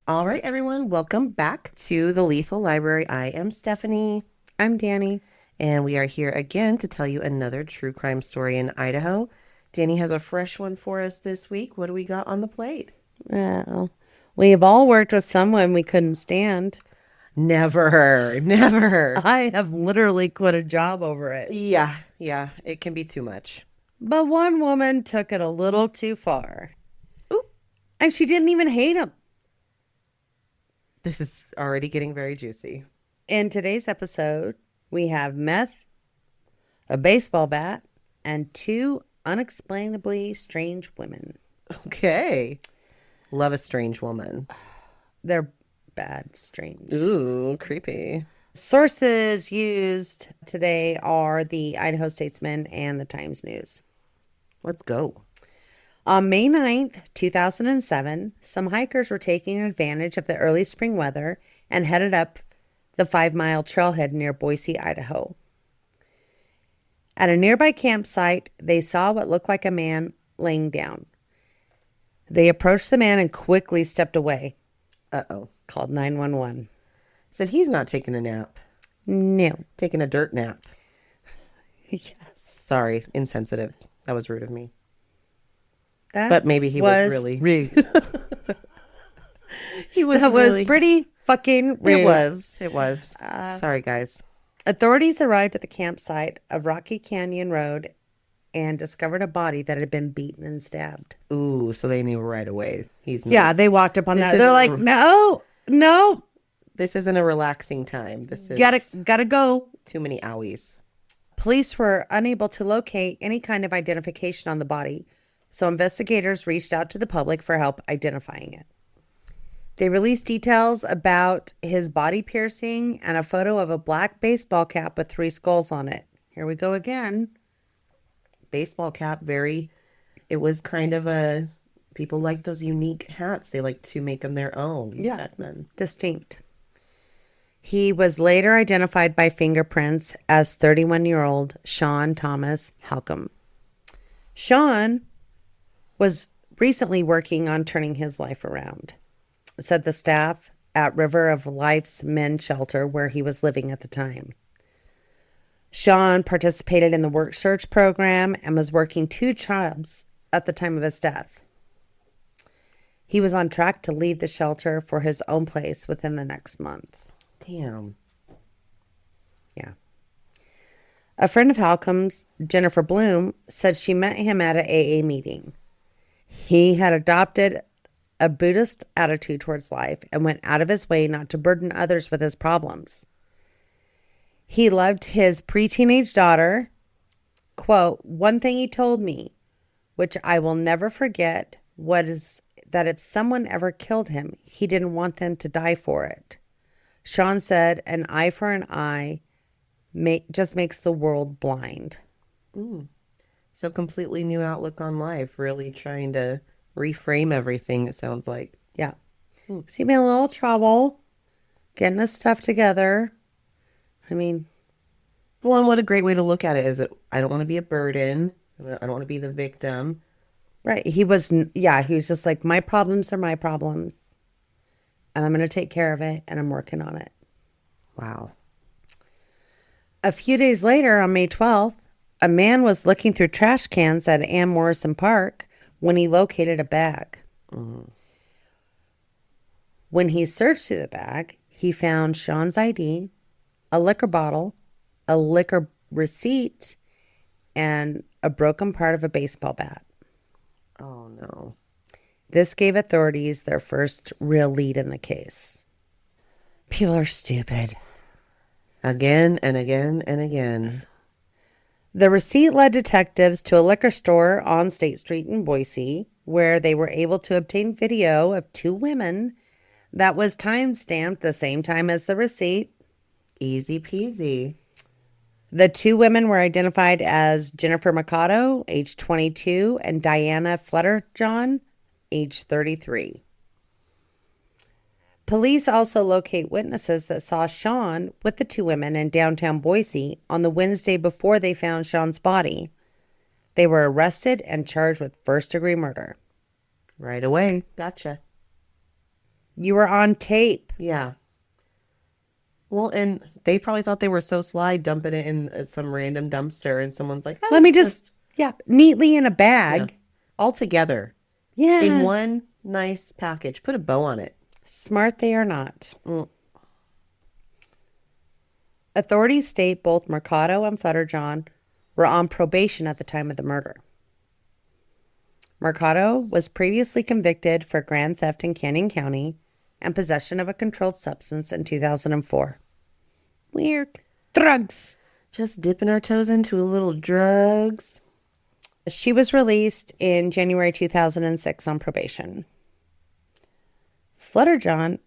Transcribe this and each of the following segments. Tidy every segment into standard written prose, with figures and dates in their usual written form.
All right, everyone, welcome back to the Lethal Library. I am Stephanie. I'm Dani. And we are here again to tell you another true crime story in Idaho. Dani has a fresh one for us this week. What do we got on the plate? Well, we have all worked with someone we couldn't stand. Never, never. I have literally quit a job over it. Yeah, it can be too much. But one woman took it a little too far. Ooh, And she didn't even hate him. this is already getting very juicy. In today's episode, we have meth, a baseball bat, and two unexplainably strange women. Okay. Love a strange woman. They're bad, strange. Ooh, creepy. Sources used today are the Idaho Statesman and the Times News. Let's go. On May 9th, 2007, some hikers were taking advantage of the early spring weather and headed up the 5-mile trailhead near Boise, Idaho. At a nearby campsite, they saw what looked like a man laying down. They approached the man and quickly stepped away. Uh-oh. Called 911. Said he's not taking a nap. No. Taking a dirt nap. Yes. Sorry, insensitive. That was rude of me. That But maybe he was really rude. He was That really was pretty fucking rude. It was. Sorry, guys. Authorities arrived at the campsite of Rocky Canyon Road and discovered a body that had been beaten and stabbed. Ooh, so they knew right away. He's not. Yeah, they walked up on This that. They're isn't like, no, This isn't a relaxing time. This is gotta go. too many owies. Police were unable to locate any kind of identification on the body, so investigators reached out to the public for help identifying it. They released details about his body piercing and a photo of a black baseball cap with 3 skulls on it. Here we go again. Baseball cap, it was kind of people like those unique hats. They like to make them their own. Back then. Distinct. He was later identified by fingerprints as 31-year-old Sean Thomas Halcomb. Sean was recently working on turning his life around, said the staff at River of Life's men's shelter where he was living at the time. Sean participated in the work search program and was working 2 jobs at the time of his death. He was on track to leave the shelter for his own place within the next month. Damn. Yeah. A friend of Halcomb's, Jennifer Bloom, said she met him at an AA meeting. He had adopted a Buddhist attitude towards life and went out of his way not to burden others with his problems. He loved his pre-teenage daughter. Quote, one thing he told me, which I will never forget, was that if someone ever killed him, he didn't want them to die for it. Sean said, an eye for an eye just makes the world blind. So completely new outlook on life. Really trying to reframe everything, it sounds like. Yeah. See me in a little trouble, getting his stuff together. I mean, Well, and what a great way to look at it is that I don't want to be a burden. I don't want to be the victim. right. He was just like, my problems are my problems. And I'm going to take care of it. And I'm working on it. Wow. A few days later, on May 12th, a man was looking through trash cans at Ann Morrison Park when he located a bag. When he searched through the bag, he found Sean's ID, a liquor bottle, a liquor receipt, and a broken part of a baseball bat. Oh, no. This gave authorities their first real lead in the case. People are stupid. Again and again and again. The receipt led detectives to a liquor store on State Street in Boise, where they were able to obtain video of 2 women that was time-stamped the same time as the receipt. Easy peasy. The 2 women were identified as Jennifer Mercado, age 22, and Diana Fledderjohann, age 33. Police also locate witnesses that saw Sean with the 2 women in downtown Boise on the Wednesday before they found Sean's body. They were arrested and charged with first-degree murder. Right away. Gotcha. You were on tape. Yeah. Well, and they probably thought they were so sly dumping it in some random dumpster, and someone's like, oh, Let me it's just, neatly in a yeah, bag. all together Yeah. in one nice package. Put a bow on it. Smart they are not. Mm. Authorities state both Mercado and Fledderjohn were on probation at the time of the murder. Mercado was previously convicted for grand theft in Canyon County and possession of a controlled substance in 2004. Weird. Drugs. Just dipping our toes into a little drugs. She was released in January 2006 on probation. Fledderjohn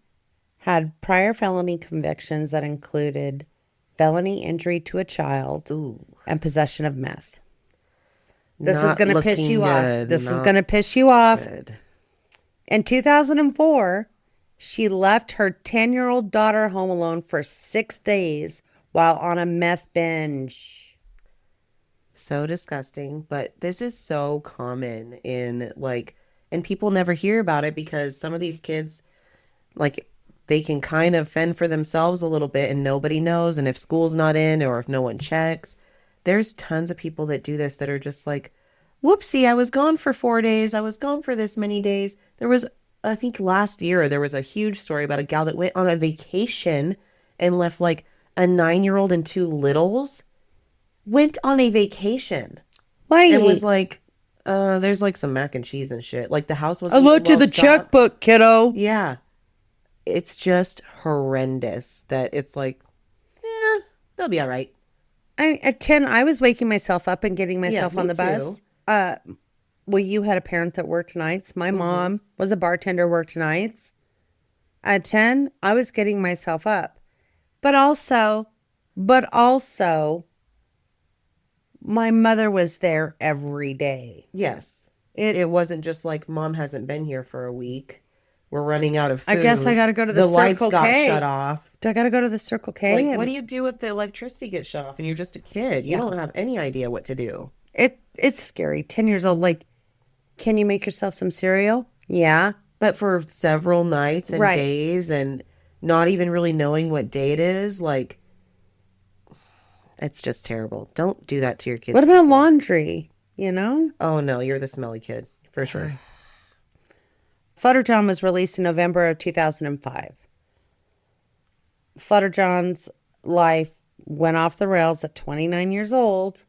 had prior felony convictions that included felony injury to a child and possession of meth. This is going to piss you off. This is going to piss you off. In 2004, she left her 10-year-old daughter home alone for 6 days while on a meth binge. So disgusting. But this is so common in and people never hear about it because some of these kids, they can kind of fend for themselves a little bit and nobody knows. And if school's not in or if no one checks, there's tons of people that do this that are just like, whoopsie, I was gone for 4 days. I was gone for this many days. There was, I think last year, there was a huge story about a gal that went on a vacation and left a 9-year-old and 2 littles. Went on a vacation. Wait. It was there's some mac and cheese and shit. The house was. I looked to the checkbook, kiddo. Yeah. It's just horrendous that it's they'll be all right. At 10, I was waking myself up and getting myself on the bus. Well, you had a parent that worked nights. My mom was a bartender, worked nights. At 10, I was getting myself up. But also, my mother was there every day. Yes. It wasn't just mom hasn't been here for a week. We're running out of food. I guess I got to go to the Circle lights K. got shut off. Do I got to go to the Circle K? What do you do if the electricity gets shut off and you're just a kid? You don't have any idea what to do. It's scary. 10 years old. Can you make yourself some cereal? Yeah. But for several nights and days and not even really knowing what day it is, it's just terrible. Don't do that to your kids. What about laundry? Oh, no, you're the smelly kid, for sure. Fledderjohn was released in November of 2005. Fledderjohn's life went off the rails at 29 years old.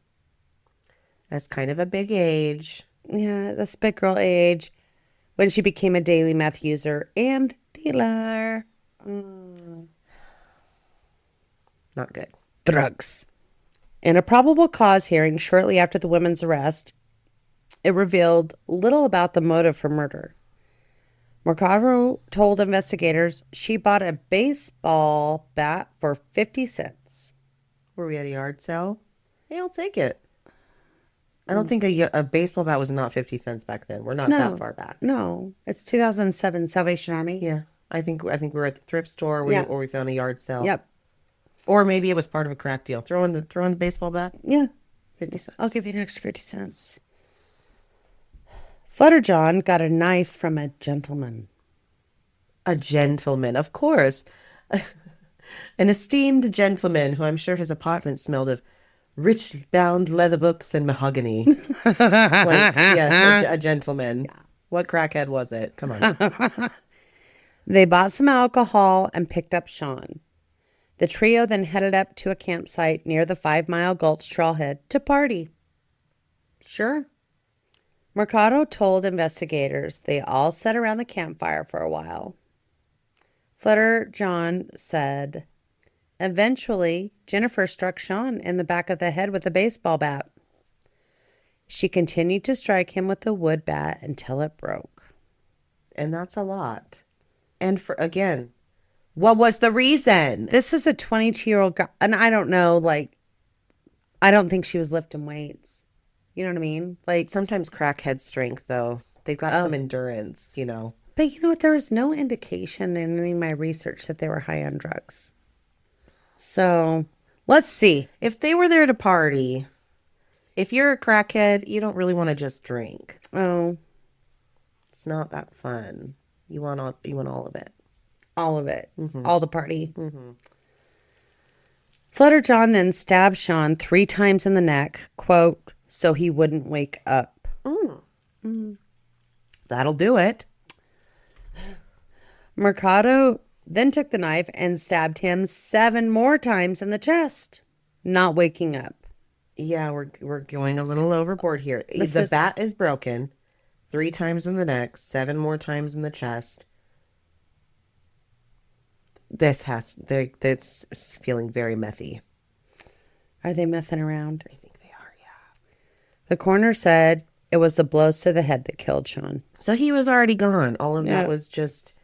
That's kind of a big age. Yeah, that's big girl age. When she became a daily meth user and dealer. Not good. Drugs. In a probable cause hearing shortly after the woman's arrest, it revealed little about the motive for murder. Mercado told investigators she bought a baseball bat for 50 cents. Were we at a yard sale? Hey, I'll take it. I don't think a baseball bat was not 50 cents back then. We're not that far back. No, it's 2007 Salvation Army. Yeah, I think we were at the thrift store or we found a yard sale. Yep. Or maybe it was part of a crack deal. Throw in the baseball bat. Yeah. 50 cents. I'll give you an extra 50 cents. Fledderjohn got a knife from a gentleman. A gentleman, of course. An esteemed gentleman who I'm sure his apartment smelled of rich bound leather books and mahogany. Yes, a gentleman. Yeah. What crackhead was it? Come on. They bought some alcohol and picked up Sean. The trio then headed up to a campsite near the 5 Mile Gulch trailhead to party. Sure. Mercado told investigators they all sat around the campfire for a while. Fledderjohn said, eventually, Jennifer struck Sean in the back of the head with a baseball bat. She continued to strike him with the wood bat until it broke. And that's a lot. And again, what was the reason? This is a 22-year-old girl, and I don't know, I don't think she was lifting weights. You know what I mean? Sometimes crackhead strength, though. They've got some endurance, But you know what? There was no indication in any of my research that they were high on drugs. So, let's see. If they were there to party, if you're a crackhead, you don't really want to just drink. Oh. It's not that fun. You want all of it. All of it. Mm-hmm. All the party. Mm-hmm. Fledderjohn then stabbed Sean 3 times in the neck, quote, so he wouldn't wake up. Mm. That'll do it. Mercado then took the knife and stabbed him 7 more times in the chest, not waking up. Yeah, we're going a little overboard here. The bat is broken 3 times in the neck, 7 more times in the chest. That's feeling very methy. Are they messing around? I think they are, yeah. The coroner said it was the blows to the head that killed Sean. So he was already gone. All of that was just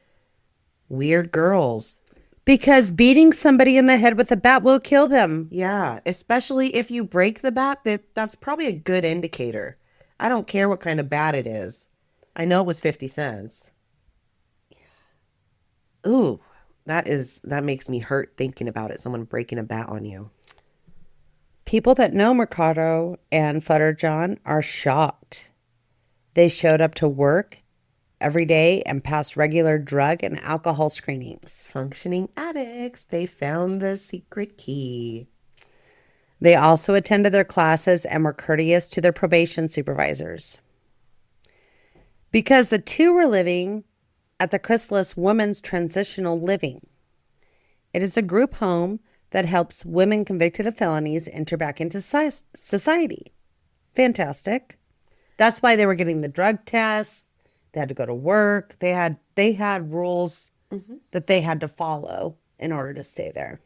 weird girls. Because beating somebody in the head with a bat will kill them. Yeah, especially if you break the bat, that's probably a good indicator. I don't care what kind of bat it is. I know it was 50 cents. Ooh, that makes me hurt thinking about it. Someone breaking a bat on you. People that know Mercado and Fledderjohn are shocked. They showed up to work every day and passed regular drug and alcohol screenings. Functioning addicts. They found the secret key. They also attended their classes and were courteous to their probation supervisors. Because the two were living at the Chrysalis Women's Transitional Living. It is a group home that helps women convicted of felonies enter back into society. Fantastic. That's why they were getting the drug tests. They had to go to work. They had rules that they had to follow in order to stay there.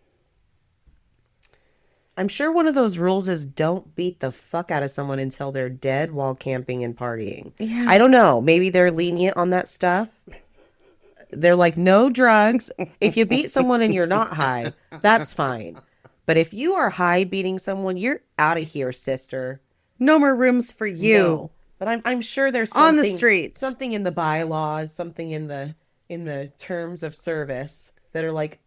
I'm sure one of those rules is don't beat the fuck out of someone until they're dead while camping and partying. Yeah. I don't know. Maybe they're lenient on that stuff. They're like, no drugs. If you beat someone and you're not high, that's fine. But if you are high beating someone, you're out of here, sister. No more rooms for you. No. But I'm sure there's something, on the streets, something in the bylaws, something in the terms of service that are like,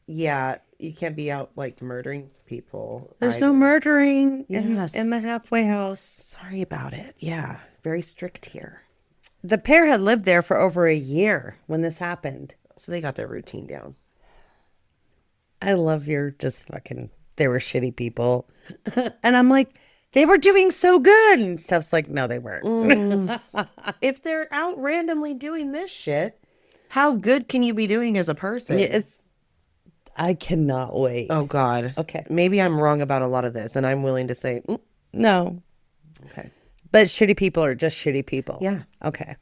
yeah, you can't be out like murdering people. There's no murdering Yes. in the halfway house. Sorry about it. Yeah, very strict here. The pair had lived there for over a year when this happened. So they got their routine down. I love your just fucking, they were shitty people. And I'm like, they were doing so good. And Steph's like, no, they weren't. If they're out randomly doing this shit, how good can you be doing as a person? I cannot wait. Oh, God. Okay. Maybe I'm wrong about a lot of this, and I'm willing to say, no. Okay. But shitty people are just shitty people. Yeah. Okay.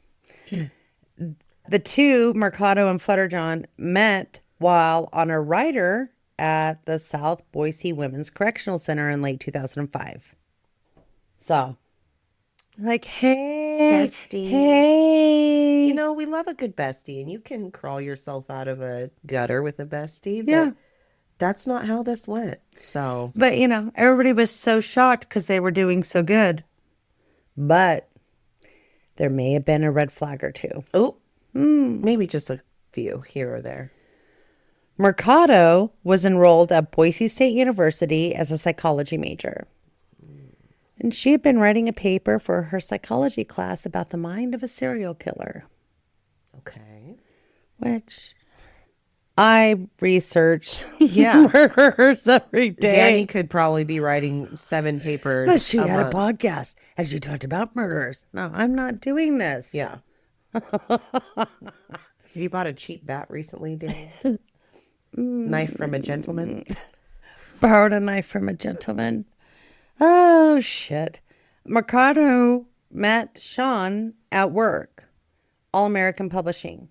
The two, Mercado and Fledderjohn, met while on a rider at the South Boise Women's Correctional Center in late 2005. So, like, hey, Bestie. hey. You know, we love a good bestie, and you can crawl yourself out of a gutter with a bestie, but Yeah. that's not how this went. So, But, you know, everybody was so shocked because they were doing so good. But there may have been a red flag or two. maybe just a few here or there. Mercado was enrolled at Boise State University as a psychology major. And she had been writing a paper for her psychology class about the mind of a serial killer, Okay. which I research Yeah. murders every day. Dani could probably be writing 7 papers. But she had month. a podcast and she talked about murders. No, I'm not doing this. Yeah. Have you bought a cheap bat recently, Dani? Knife from a gentleman? Borrowed a knife from a gentleman. Oh, shit. Mercado met Sean at work, All American Publishing.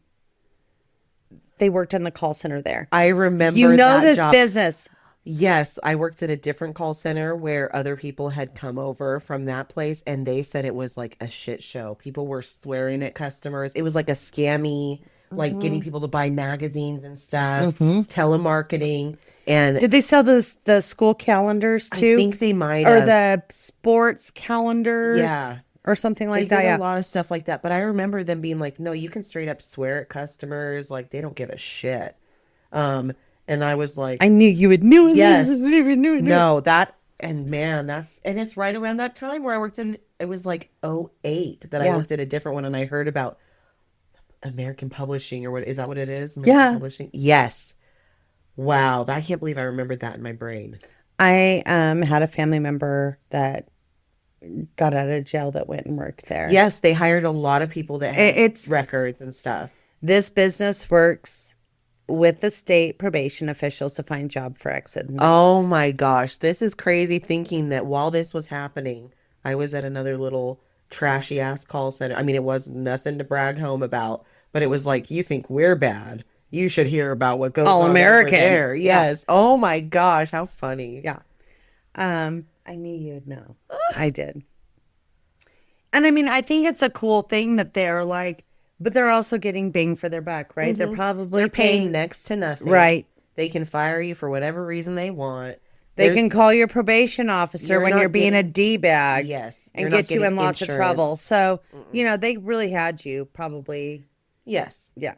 They worked in the call center there. I remember You know that this job. business. Yes, I worked at a different call center where other people had come over from that place, and they said it was like a shit show. People were swearing at customers. It was like a scammy, like getting people to buy magazines and stuff, telemarketing. And Did they sell the school calendars too? I think they might or have. the sports calendars. Yeah. Or something They like that. did Yeah. a lot of stuff like that. But I remember them being like, no, you can straight up swear at customers. Like, they don't give a shit. And I was like, I knew you would knew it. Yes. Knew. no, and man, and it's right around that time where I worked in, it was like '08 that I Yeah. worked at a different one, and I heard about American Publishing, or what is that what it is? American Yeah. Publishing? Yes. Wow. I can't believe I remembered that in my brain. I had a family member that got out of jail that went and worked there. Yes, they hired a lot of people that had It's records and stuff. this business works with the state probation officials to find job for Oh ex-inmates. my gosh. This is crazy thinking that while this was happening, I was at another little trashy ass call center. I mean, it was nothing to brag home about, but it was like, you think we're bad. You should hear about what goes All on over American. there. Yeah. Yes. Oh my gosh. How funny. Yeah. I knew you'd know. I did. And I mean, I think it's a cool thing that they're like, but they're also getting bang for their buck, right? They're probably They're paying paying, next to nothing. right. They can fire you for whatever reason they want. They There's, can call your probation officer you're when you're not being a getting, D-bag yes, you're and not get you getting in lots of trouble. insurance. So, Mm-mm. they really had you probably, Yes. yeah.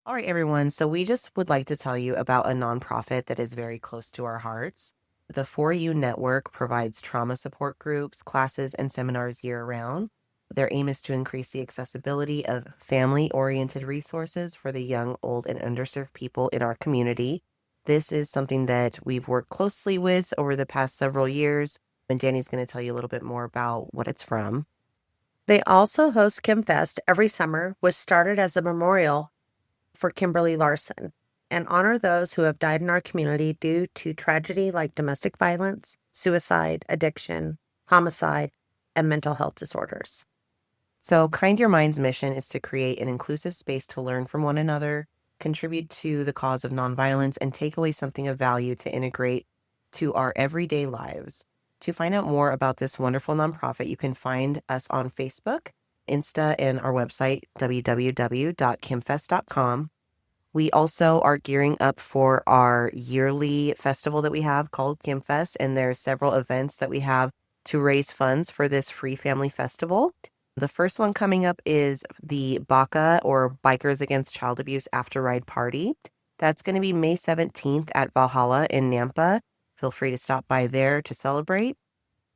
All right, everyone. So we just would like to tell you about a nonprofit that is very close to our hearts. The For You Network provides trauma support groups, classes, and seminars year round. Their aim is to increase the accessibility of family-oriented resources for the young, old, and underserved people in our community. This is something that we've worked closely with over the past several years, and Danny's going to tell you a little bit more about what it's from. They also host KimFest every summer, which started as a memorial for Kimberly Larson and honor those who have died in our community due to tragedy like domestic violence, suicide, addiction, homicide, and mental health disorders. So, Kind Your Mind's mission is to create an inclusive space to learn from one another, contribute to the cause of nonviolence, and take away something of value to integrate to our everyday lives. To find out more about this wonderful nonprofit, you can find us on Facebook, Insta, and our website, www.kimfest.com. We also are gearing up for our yearly festival that we have called KimFest, and there's several events that we have to raise funds for this free family festival. The first one coming up is the BACA, or Bikers Against Child Abuse After Ride Party. That's going to be May 17th at Valhalla in Nampa. Feel free to stop by there to celebrate.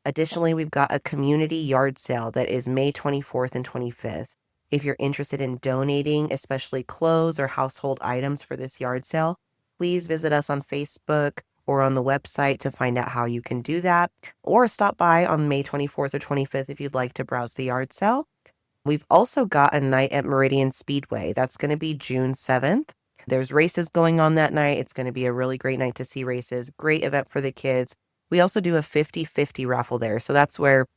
Additionally, we've got a community yard sale that is May 24th and 25th. If you're interested in donating, especially clothes or household items for this yard sale, please visit us on Facebook or on the website to find out how you can do that, or stop by on May 24th or 25th if you'd like to browse the yard sale. We've also got a night at Meridian Speedway. That's going to be June 7th. There's races going on that night. It's going to be a really great night to see races. Great event for the kids. We also do a 50-50 raffle there. So that's where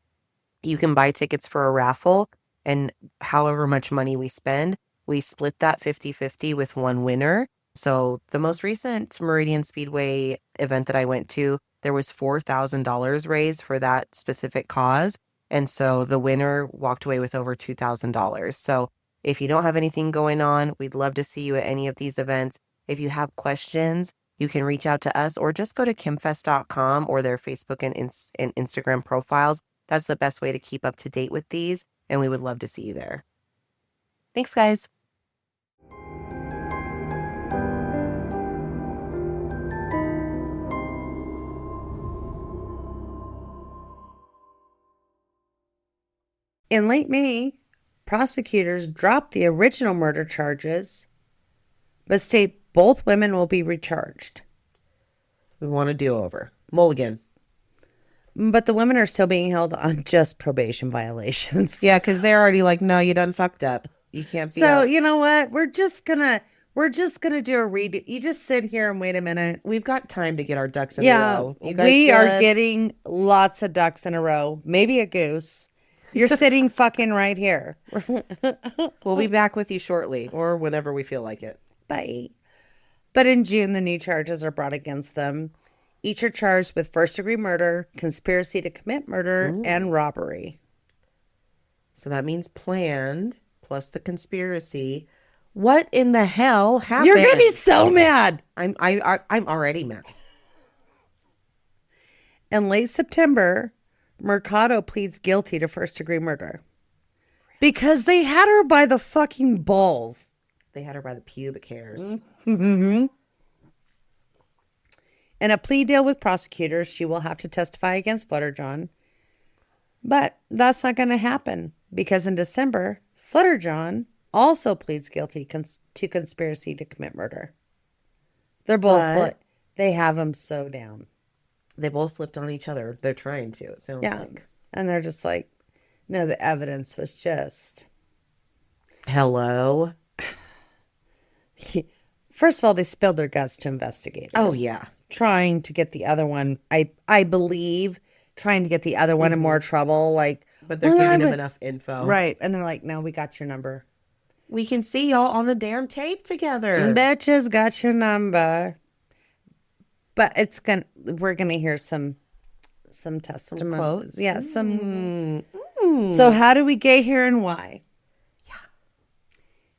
you can buy tickets for a raffle, and however much money we spend, we split that 50-50 with one winner. So the most recent Meridian Speedway event that I went to, there was $4,000 raised for that specific cause. And so the winner walked away with over $2,000. So if you don't have anything going on, we'd love to see you at any of these events. If you have questions, you can reach out to us or just go to kimfest.com or their Facebook and Instagram profiles. That's the best way to keep up to date with these, and we would love to see you there. Thanks, guys. In late May, prosecutors dropped the original murder charges, but state both women will be recharged. We want a do-over. Mulligan. But the women are still being held on just probation violations. Yeah, because they're already like, no, you done fucked up. You can't be So out. you know what? We're just gonna do a redo. You just sit here and wait a minute. We've got time to get our ducks in a Yeah, row. You guys we are good? getting lots of ducks in a row. Maybe a goose. You're sitting fucking right here. We'll be back with you shortly or whenever we feel like it. Bye. But in June, the new charges are brought against them. Each are charged with first-degree murder, conspiracy to commit murder, and robbery. So that means planned plus the conspiracy. What in the hell happened? You're gonna be so mad. I'm already mad. In late September, Mercado pleads guilty to first-degree murder because they had her by the fucking balls. They had her by the pubic hairs. Mm-hmm. In a plea deal with prosecutors, she will have to testify against Fledderjohn. But that's not going to happen because in December, Fledderjohn also pleads guilty to conspiracy to commit murder. They're both, But they have him so down. they both flipped on each other. They're trying to, it sounds Yeah. like. And they're just like, no, the evidence was just. Hello? First of all, they spilled their guts to investigators. Oh, yeah. Trying to get the other one, I believe, trying to get the other one in more trouble. Like, But they're giving him enough info. right. And they're like, no, we got your number. We can see y'all on the damn tape together. Bitches got your number. But we're gonna hear some testimony. quotes? Yeah, some. So how do we get here and why?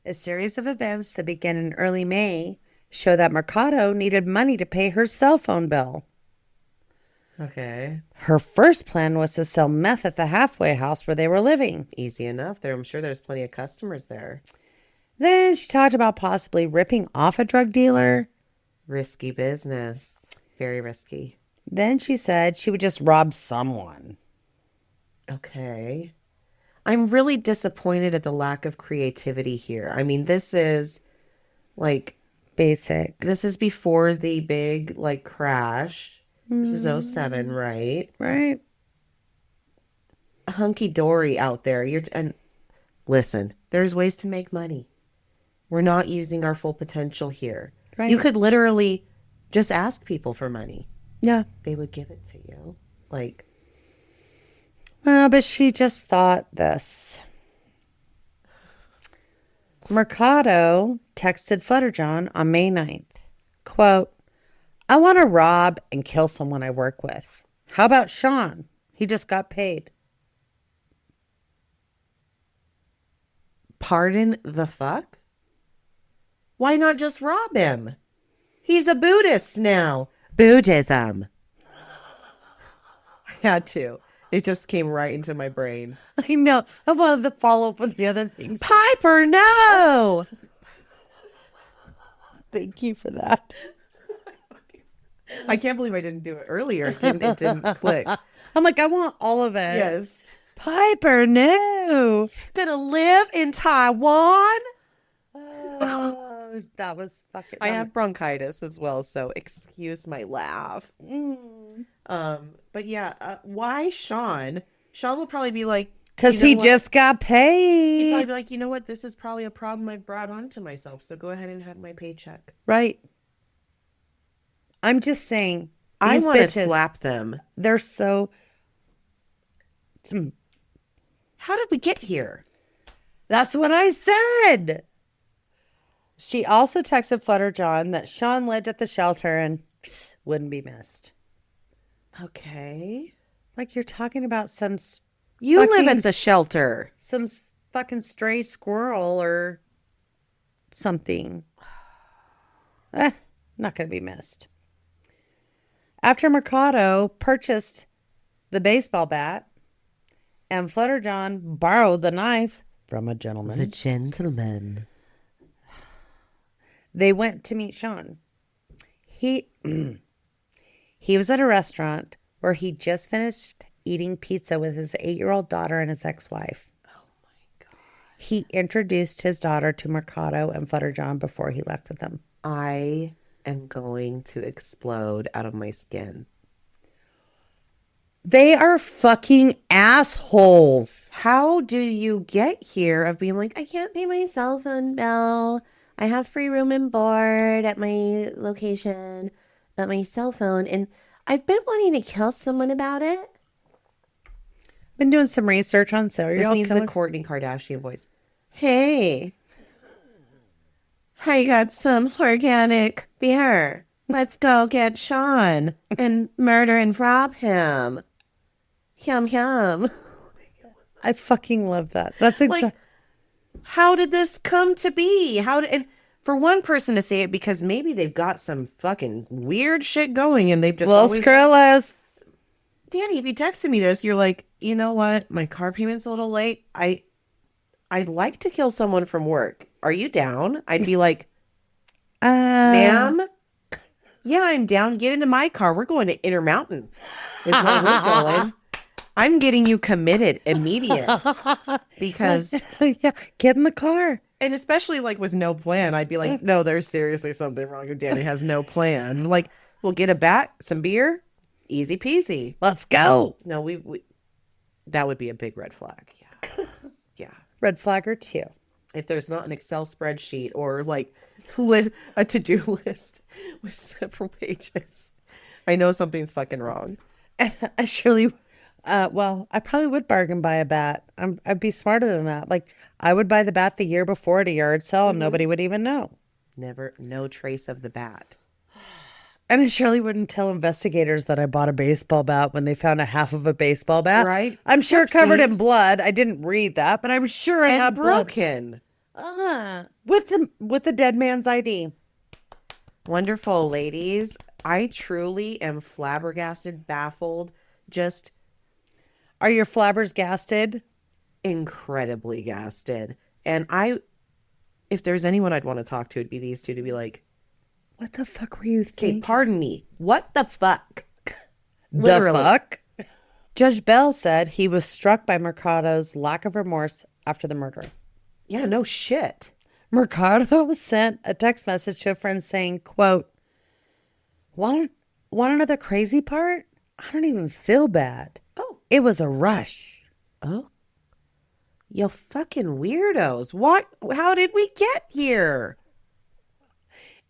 A series of events that began in early May show that Mercado needed money to pay her cell phone bill. Okay. Her first plan was to sell meth at the halfway house where they were living. Easy enough. I'm sure there's plenty of customers there. Then she talked about possibly ripping off a drug dealer. Risky business. Very risky. Then she said she would just rob someone. Okay. I'm really disappointed at the lack of creativity here. I mean, this is like Basic. this is before the big like crash. This is '07, right? Right? Hunky dory out there. And listen, there's ways to make money. We're not using our full potential here. Right. You could literally just ask people for money. Yeah. They would give it to you. Like, Well, but she just thought this. Mercado texted Fledderjohn on May 9th. Quote, I want to rob and kill someone I work with. How about Sean? He just got paid. pardon the fuck? Why not just rob him? He's a Buddhist now. Buddhism. I had to. It just came right into my brain. I know. I wanted to follow up with the other things. Piper, no! Thank you for that. I can't believe I didn't do it earlier. It didn't click. I'm like, I want all of it. Yes. Piper, no. Gonna live in Taiwan? Oh, that was fucking. I have bronchitis as well, so excuse my laugh. But yeah, why Sean? Sean will probably be like, because you know he what? just got He'd paid. probably be like, you know what? This is probably a problem I've brought onto myself. So go ahead and have my paycheck. Right. I'm just saying. I these want to bitches, slap them. they're so. How did we get here? That's what I said. She also texted Fledderjohn that Sean lived at the shelter and wouldn't be missed. Okay. Like you're talking about some You live fucking at the shelter. some fucking stray squirrel or something. Not going to be missed. After Mercado purchased the baseball bat and Fledderjohn borrowed the knife from a gentleman, The gentleman. they went to meet Sean. He was at a restaurant where he just finished eating pizza with his 8-year-old daughter and his ex-wife. Oh my God. He introduced his daughter to Mercado and Fledderjohn before he left with them. I am going to explode out of my skin. They are fucking assholes. How do you get here of being like, I can't pay my cell phone bill. I have free room and board at my location, but my cell phone, and I've been wanting to kill someone about it. Been doing some research on This serial needs the killers. Kourtney Kardashian voice. Hey, I got some organic beer. Let's go get Sean and murder and rob him. Yum, yum. I fucking love that. That's Like, exactly. how did this come to be? And for one person to say it because maybe they've got some fucking weird shit going and they've just Well, always... Skrillex. Danny, if you texted me this, you're like, you know what? My car payment's a little late. I'd like to kill someone from work. Are you down? I'd be like, ma'am, Yeah, I'm down. Get into my car. We're going to Intermountain, is where we're going. I'm getting you committed immediate because, Yeah, get in the car. and especially like with no plan, I'd be like, no, there's seriously something wrong if Danny has no plan. Like, we'll get a bat, some beer, easy peasy. Let's go. No, we that would be a big red flag. Yeah. Yeah. Red flag or two. If there's not an Excel spreadsheet or like a to-do list with several pages, I know something's fucking wrong. I surely, well, I probably would bargain buy a bat. I'd be smarter than that. Like, I would buy the bat the year before at a yard sale and nobody would even know. Never, no trace of the bat. And I surely wouldn't tell investigators that I bought a baseball bat when they found a half of a baseball bat. Right. I'm sure Oopsie. covered in blood. I didn't read that, but I'm sure it And had blood. broken. With the dead man's ID. Wonderful, ladies. I truly am flabbergasted, baffled, just Are your flabbers gasted? incredibly gasted. And if there's anyone I'd want to talk to, it'd be these two to be like, What the fuck were you okay, thinking? pardon me. What the fuck? The fuck? Judge Bell said he was struck by Mercado's lack of remorse after the murder. Yeah, no shit. Mercado sent a text message to a friend saying, quote, want to know the crazy part? I don't even feel bad. Oh. It was a rush. Oh. You fucking weirdos. What? How did we get here?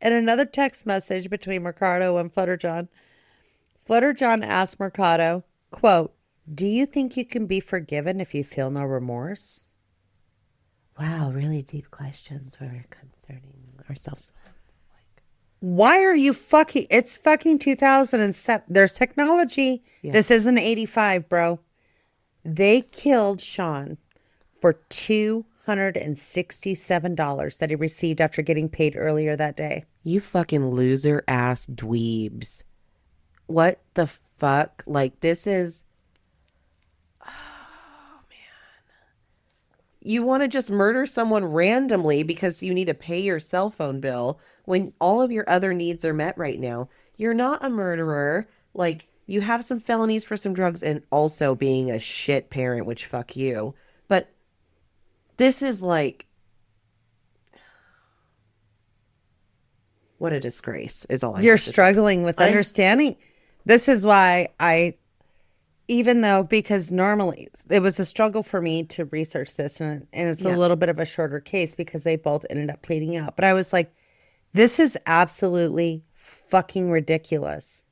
In another text message between Mercado and Fledderjohn, Fledderjohn asked Mercado, quote, do you think you can be forgiven if you feel no remorse? Wow, really deep questions we're concerning ourselves with. Why are you fucking... It's fucking 2007. There's technology. Yeah. This isn't 85, bro. They killed Sean for $267 that he received after getting paid earlier that day. You fucking loser ass dweebs. What the fuck? Like, this is... Oh, man. You want to just murder someone randomly because you need to pay your cell phone bill when all of your other needs are met right now. You're not a murderer. Like, you have some felonies for some drugs and also being a shit parent, which fuck you. But this is like... What a disgrace is all I You're have to say. struggling with understanding. This is why even though, because normally it was a struggle for me to research this, and it's a little bit of a shorter case because they both ended up pleading out. But I was like, this is absolutely fucking ridiculous.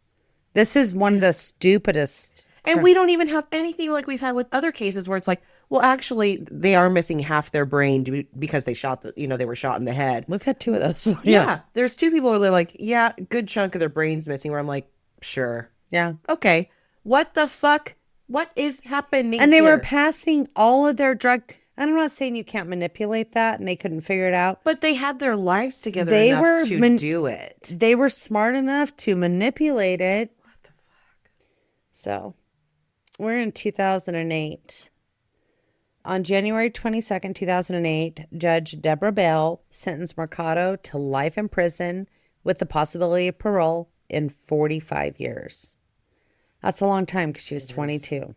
This is one of the stupidest. And we don't even have anything like we've had with other cases where it's like, well, actually, they are missing half their brain because they shot they were shot in the head. We've had two of those. Yeah. There's two people where they're like, yeah, good chunk of their brain's missing, where I'm like, sure. Yeah. Okay. What the fuck? What is happening And they here? were passing all of their drug. And I'm not saying you can't manipulate that and they couldn't figure it out. But they had their lives together They enough were to do it. They were smart enough to manipulate it. What the fuck? So we're in 2008. On January 22nd, 2008, Judge Deborah Bell sentenced Mercado to life in prison with the possibility of parole in 45 years. That's a long time because she was 22.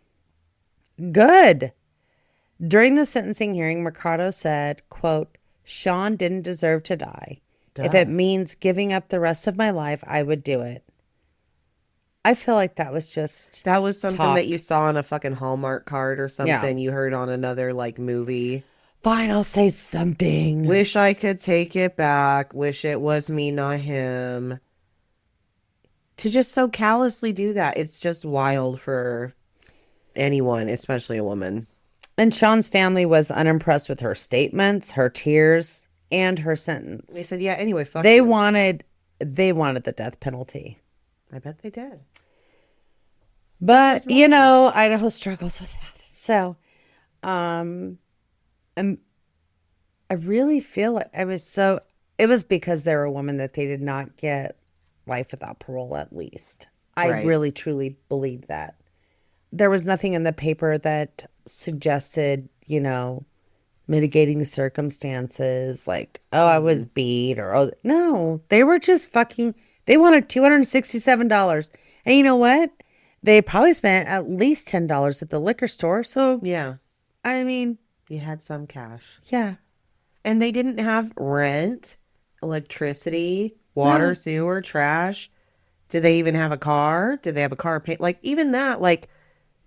Good. During the sentencing hearing, Mercado said, quote, Sean didn't deserve to die. Duh. If it means giving up the rest of my life, I would do it. I feel like that was just... That was something talk. that you saw on a fucking Hallmark card or something you heard on another like movie. Fine, I'll say something. Wish I could take it back. Wish it was me, not him. To just so callously do that, it's just wild for anyone, especially a woman. And Sean's family was unimpressed with her statements, her tears, and her sentence. They said, yeah, anyway, fuck They you. wanted the death penalty. I bet they did. But, you know, Idaho struggles with that. So, I really feel like it was because they're a woman that they did not get life without parole, at least. I Right. really, truly believe that. There was nothing in the paper that suggested, you know, mitigating circumstances like, oh, I was beat or, oh, no, they were just fucking, They wanted $267. And you know what? They probably spent at least $10 at the liquor store. So, Yeah, I mean, you had some cash. yeah. And they didn't have rent, electricity, water, No. sewer, trash. Did they even have a car? Did they have a car pay? Like, even that, like,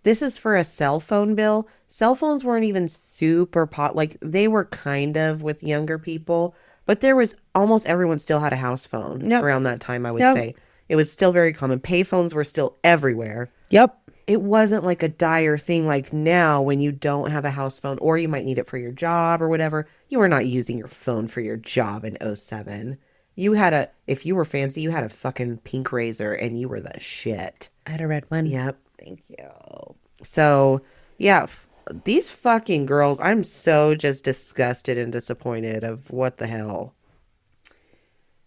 this is for a cell phone bill. Cell phones weren't even super like, they were kind of with younger people, but there was almost everyone still had a house phone Yep. around that time, I would Yep. say. It was still very common. Payphones were still everywhere. Yep. It wasn't like a dire thing like now when you don't have a house phone or you might need it for your job or whatever. You were not using your phone for your job in '07. You had if you were fancy, you had a fucking pink razor and you were the shit. I had a red one. Yep. Thank you. So, yeah, these fucking girls, I'm so just disgusted and disappointed of what the hell.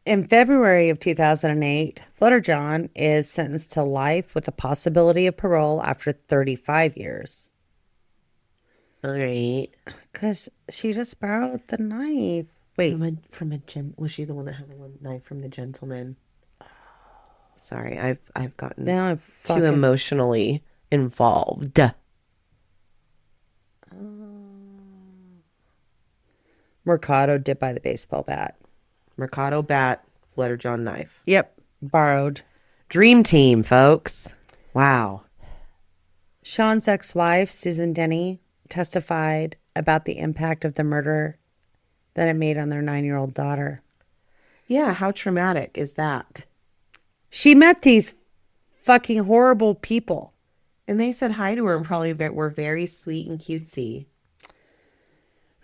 In February of 2008, Fledderjohann is sentenced to life with the possibility of parole after 35 years. All right. Because she just borrowed the knife. Wait, Was she the one that had the one knife from the gentleman? Sorry, I've gotten now I'm too fucking. emotionally involved. Mercado did buy the baseball bat. Mercado bat, Fletterjohn knife. Yep, borrowed. Dream team, folks. Wow. Sean's ex wife, Susan Denny, testified about the impact of the murder that it made on their 9-year-old daughter. Yeah, how traumatic is that? She met these fucking horrible people. And they said hi to her and probably were very sweet and cutesy.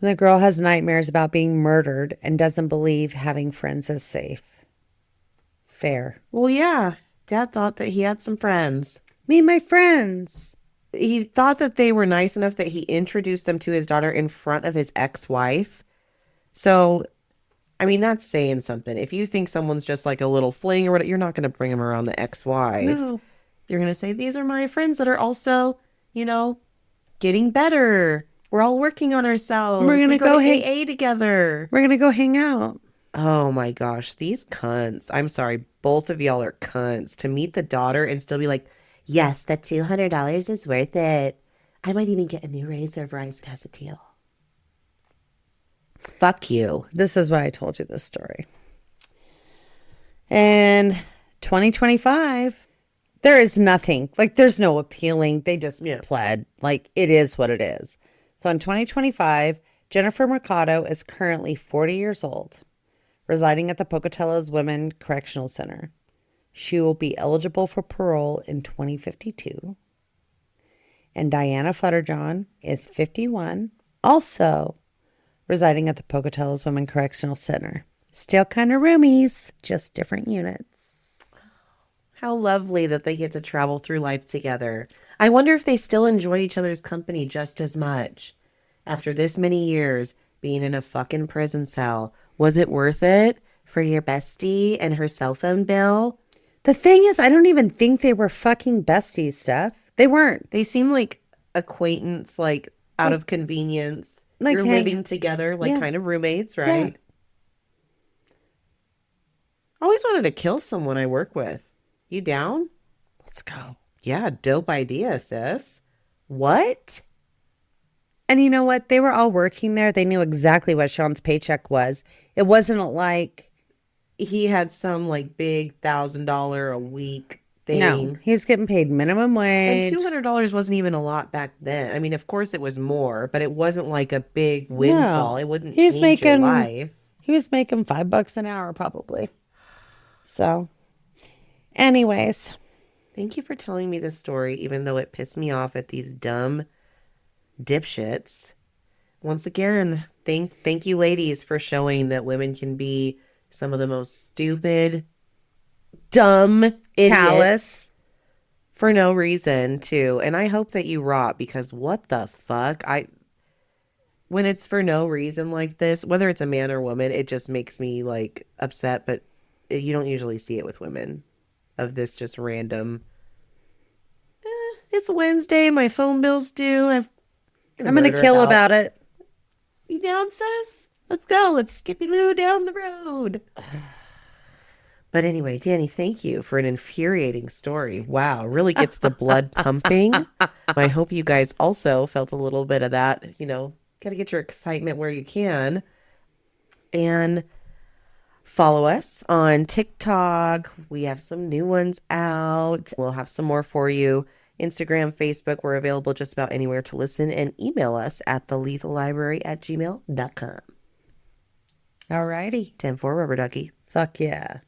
The girl has nightmares about being murdered and doesn't believe having friends is safe. Fair. Well, yeah. Dad thought that he had some friends. Me and my friends. He thought that they were nice enough that he introduced them to his daughter in front of his ex-wife. So, I mean, that's saying something. If you think someone's just like a little fling or whatever, you're not going to bring them around the ex-wife. No. You're going to say, these are my friends that are also, getting better. We're all working on ourselves. We're gonna We go to AA together. We're gonna go hang out. Oh my gosh, these cunts. I'm sorry, both of y'all are cunts. To meet the daughter and still be like, yes, that $200 is worth it. I might even get a new razor if Verizon has a deal. Fuck you. This is why I told you this story. In 2025, there is nothing. Like, there's no appealing. They just pled. Like, it is what it is. So in 2025, Jennifer Mercado is currently 40 years old, residing at the Pocatello's Women Correctional Center. She will be eligible for parole in 2052. And Diana Fledderjohn is 51, also residing at the Pocatello's Women Correctional Center. Still kind of roomies, just different units. How lovely that they get to travel through life together. I wonder if they still enjoy each other's company just as much. After this many years being in a fucking prison cell, was it worth it for your bestie and her cell phone bill? The thing is, I don't even think they were fucking besties, Steph. They weren't. They seem like acquaintance, like out of convenience. Like, you're hey, living together, like yeah. kind of roommates, right? Yeah. Always wanted to kill someone I work with. You down? Let's go. Yeah, dope idea, sis. What? And you know what? They were all working there. They knew exactly what Sean's paycheck was. It wasn't like he had some like big $1,000 a week thing. No, he's getting paid minimum wage. And $200 wasn't even a lot back then. I mean, of course it was more, but it wasn't like a big windfall. It wouldn't change your life. He was making $5 an hour probably. So, anyways. Thank you for telling me this story, even though it pissed me off at these dumb dipshits. Once again, thank you ladies for showing that women can be some of the most stupid, dumb, idiots for no reason too. And I hope that you rot, because what the fuck? When it's for no reason like this, whether it's a man or woman, it just makes me like upset, but you don't usually see it with women, of this just random, it's Wednesday, my phone bill's due, I'm gonna kill about it. You down, sis? Let's go. Let's skippy-loo down the road. But anyway, Danny, thank you for an infuriating story. Wow, really gets the blood pumping. I hope you guys also felt a little bit of that. Got to get your excitement where you can. And follow us on TikTok. We have some new ones out. We'll have some more for you. Instagram, Facebook, we're available just about anywhere to listen, and email us at thelethalibrary@gmail.com. Alrighty. 10-4 rubber ducky. Fuck yeah.